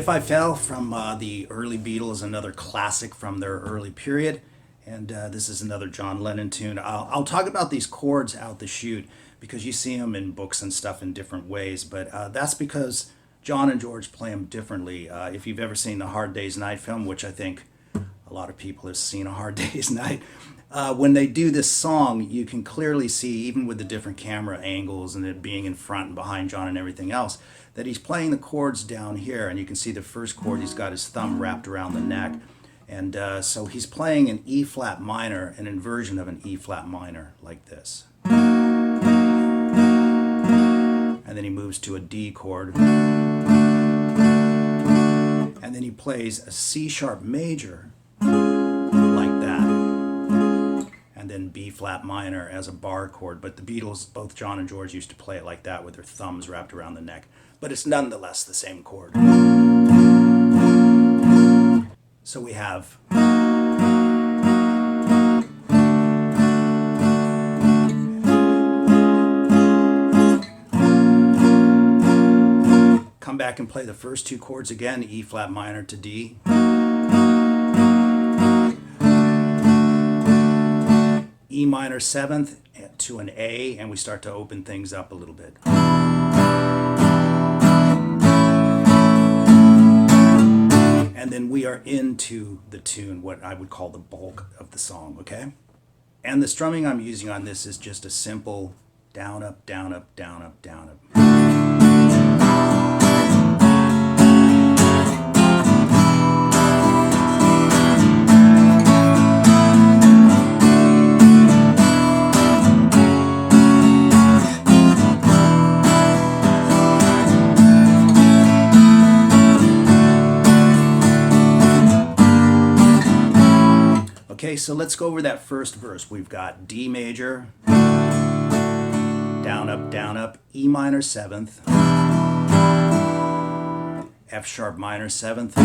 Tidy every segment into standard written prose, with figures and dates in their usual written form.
If I Fell from the early Beatles, another classic from their early period. And this is another John Lennon tune. I'll talk about these chords out the chute because you see them in books and stuff in different ways. But that's because John and George play them differently. If you've ever seen the Hard Day's Night film, which I think a lot of people have seen A Hard Day's Night, when they do this song, you can clearly see, even with the different camera angles and it being in front and behind John and everything else, that he's playing the chords down here. And you can see the first chord, he's got his thumb wrapped around the neck. And so he's playing an E flat minor, an inversion of an E flat minor, like this. And then he moves to a D chord. And then he plays a C sharp major, like that. And then B flat minor as a bar chord. But the Beatles, both John and George, used to play it like that with their thumbs wrapped around the neck. But it's nonetheless the same chord. So we have come back and play the first two chords again, E flat minor to D. E minor 7th to an A, and we start to open things up a little bit. And then we are into the tune, what I would call the bulk of the song, okay? And the strumming I'm using on this is just a simple down, up, down, up, down, up, down, up. Okay, so let's go over that first verse. We've got D major, down, up, E minor 7th, F sharp minor 7th,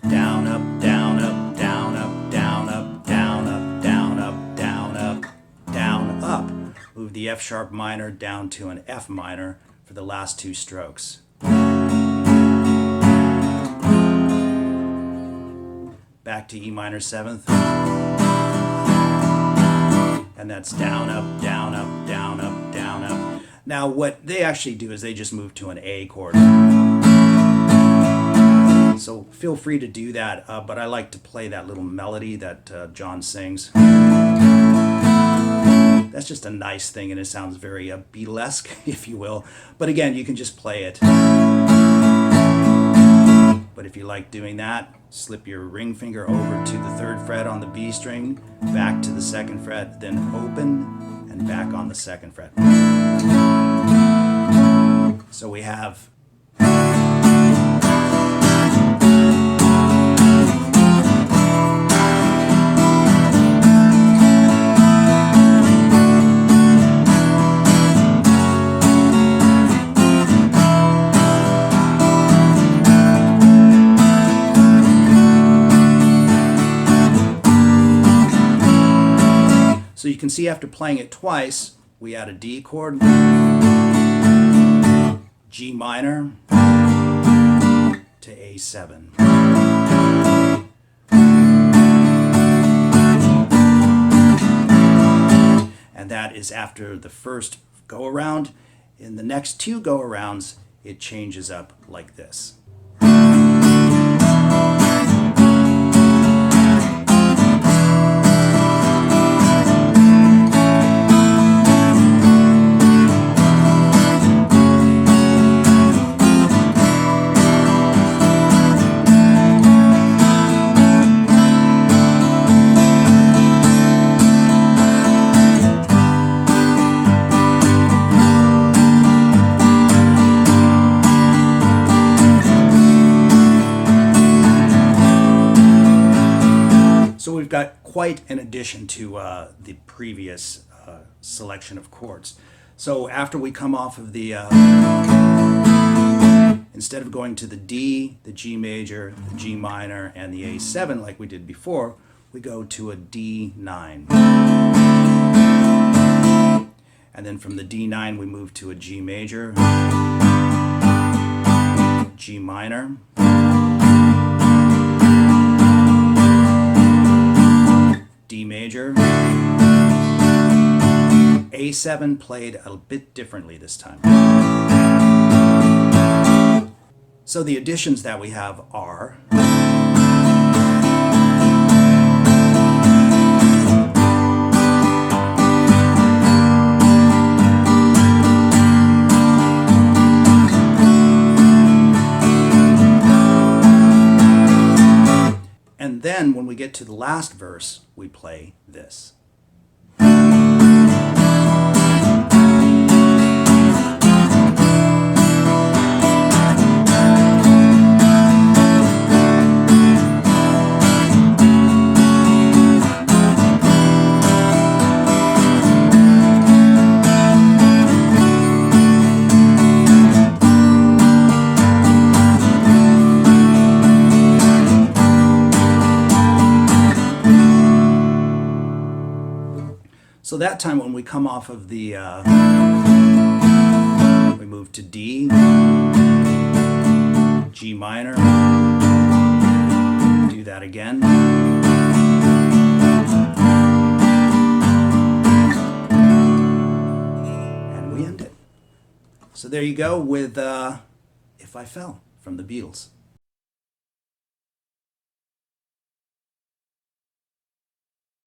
down, up, down, up, down, up, down, up, down, up, down, up, down, up, down, up. Move the F sharp minor down to an F minor for the last two strokes. Back to E minor 7th. And that's down, up, down, up, down, up, down, up. Now what they actually do is they just move to an A chord. So feel free to do that, but I like to play that little melody that John sings. That's just a nice thing, and it sounds very Beatlesque, if you will. But again, you can just play it. But if you like doing that, slip your ring finger over to the 3rd fret on the B string, back to the 2nd fret, then open and back on the 2nd fret. So we have So you can see after playing it twice, we add a D chord, G minor to A7. And that is after the first go around. In the next two go arounds, it changes up like this. So we've got quite an addition to the previous selection of chords. So after we come off of the, instead of going to the D, the G major, the G minor, and the A7 like we did before, we go to a D9. And then from the D9 we move to a G major. G minor, D major, A7 played a bit differently this time. So the additions that we have are and then when we get to the last verse, we play this. So that time when we come off of the, we move to D, G minor, do that again. And we end it. So there you go with If I Fell from the Beatles.